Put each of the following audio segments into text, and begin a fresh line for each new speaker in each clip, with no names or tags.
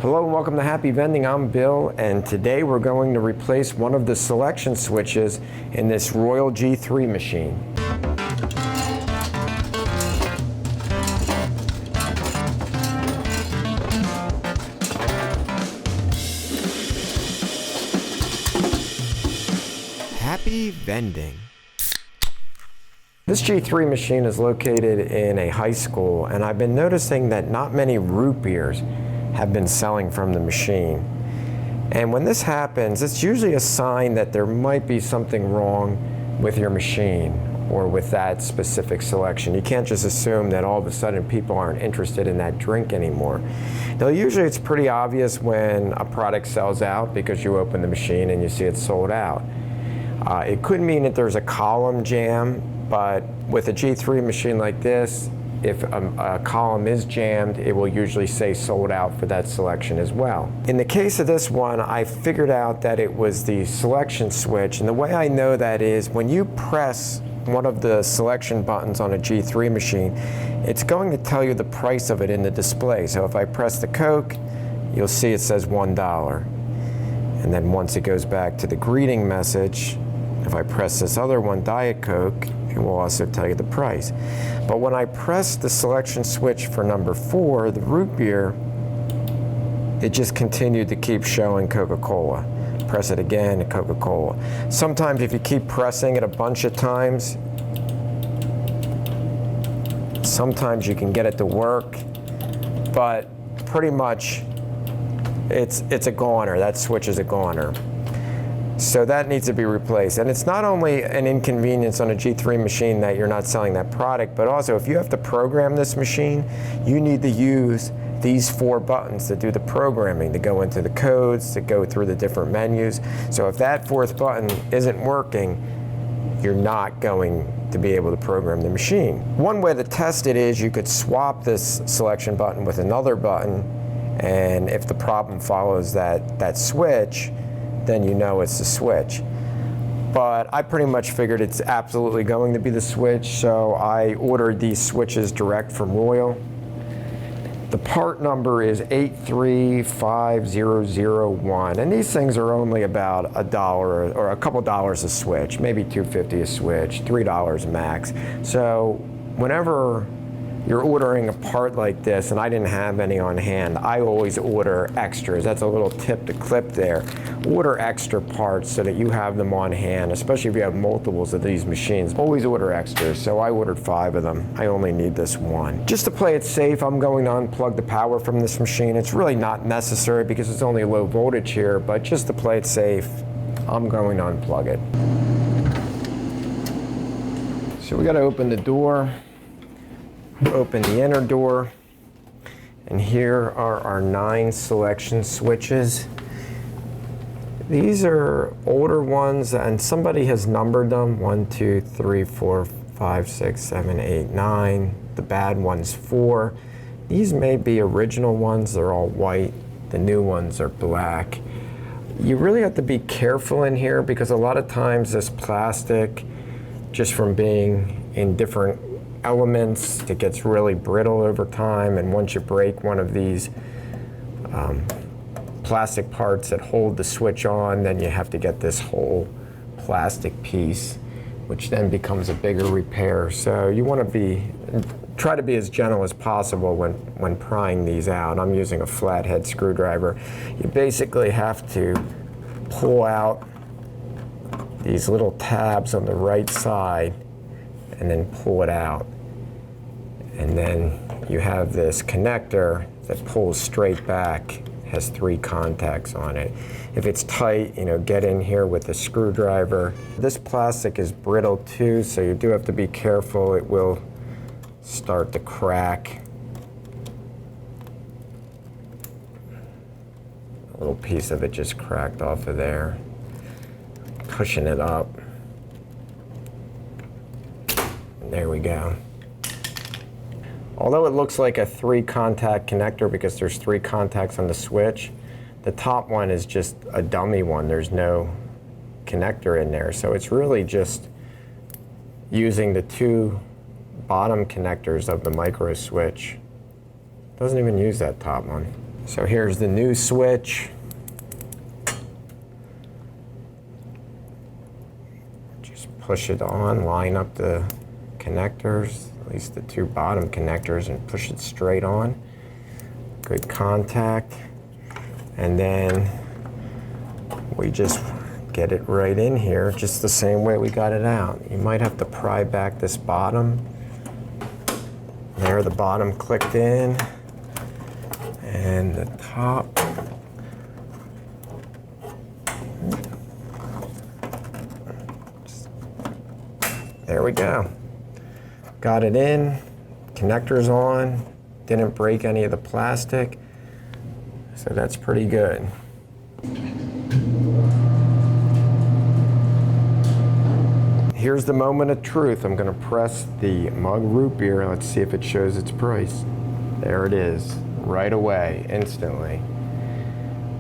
Hello and welcome to Happy Vending. I'm Bill, and today we're going to replace one of the selection switches in this Royal GIII machine. Happy Vending. This GIII machine is located in a high school, and I've been noticing that not many root beers have been selling from the machine. And when this happens, it's usually a sign that there might be something wrong with your machine or with that specific selection. You can't just assume that all of a sudden people aren't interested in that drink anymore. Now usually it's pretty obvious when a product sells out because you open the machine and you see it's sold out. It could mean that there's a column jam, but with a GIII machine like this, if a column is jammed, it will usually say sold out for that selection as well. In the case of this one, I figured out that it was the selection switch, and the way I know that is when you press one of the selection buttons on a GIII machine, it's going to tell you the price of it in the display. So if I press the Coke, you'll see it says $1. And then once it goes back to the greeting message, if I press this other one, Diet Coke, it will also tell you the price. But when I press the selection switch for number 4, the root beer, it just continued to keep showing Coca-Cola. Press it again, Coca-Cola. Sometimes if you keep pressing it a bunch of times, sometimes you can get it to work, but pretty much it's a goner. That switch is a goner. So that needs to be replaced. And it's not only an inconvenience on a GIII machine that you're not selling that product, but also if you have to program this machine, you need to use these 4 buttons to do the programming, to go into the codes, to go through the different menus. So if that 4th button isn't working, you're not going to be able to program the machine. One way to test it is you could swap this selection button with another button, and if the problem follows that switch, then you know it's the switch. But I pretty much figured it's absolutely going to be the switch, so I ordered these switches direct from Royal. The part number is 835001, and these things are only about $1 or a couple dollars a switch, maybe $2.50 a switch, $3 max. So whenever you're ordering a part like this, and I didn't have any on hand, I always order extras. That's a little tip to clip there. Order extra parts so that you have them on hand, especially if you have multiples of these machines. Always order extras, so I ordered 5 of them. I only need this one. Just to play it safe, I'm going to unplug the power from this machine. It's really not necessary because it's only low voltage here, but just to play it safe, I'm going to unplug it. So we got to open the door. Open the inner door, and here are our 9 selection switches. These are older ones, and somebody has numbered them 1, 2, 3, 4, 5, 6, 7, 8, 9. The bad one's 4. These may be original ones. They're all white. The new ones are black. You really have to be careful in here because a lot of times this plastic, just from being in different elements, it gets really brittle over time, and once you break one of these plastic parts that hold the switch on, then you have to get this whole plastic piece, which then becomes a bigger repair. So you want to try to be as gentle as possible when prying these out. I'm using a flathead screwdriver. You basically have to pull out these little tabs on the right side and then pull it out. And then you have this connector that pulls straight back, has 3 contacts on it. If it's tight, get in here with a screwdriver. This plastic is brittle too, so you do have to be careful. It will start to crack. A little piece of it just cracked off of there. Pushing it up. There we go. Although it looks like a 3-contact connector because there's 3 contacts on the switch, the top one is just a dummy one. There's no connector in there. So it's really just using the 2 bottom connectors of the micro switch. Doesn't even use that top one. So here's the new switch. Just push it on, line up the connectors, at least the two bottom connectors, and push it straight on. Good contact. And then we just get it right in here, just the same way we got it out. You might have to pry back this bottom. There, the bottom clicked in. And the top. There we go. Got it in, connectors on, didn't break any of the plastic, so that's pretty good. Here's the moment of truth. I'm gonna press the mug root beer. Let's see if it shows its price. There it is, right away, instantly.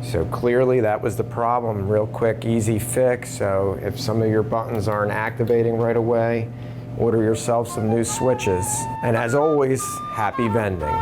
So clearly that was the problem. Real quick, easy fix. So if some of your buttons aren't activating right away, order yourself some new switches. And as always, happy vending.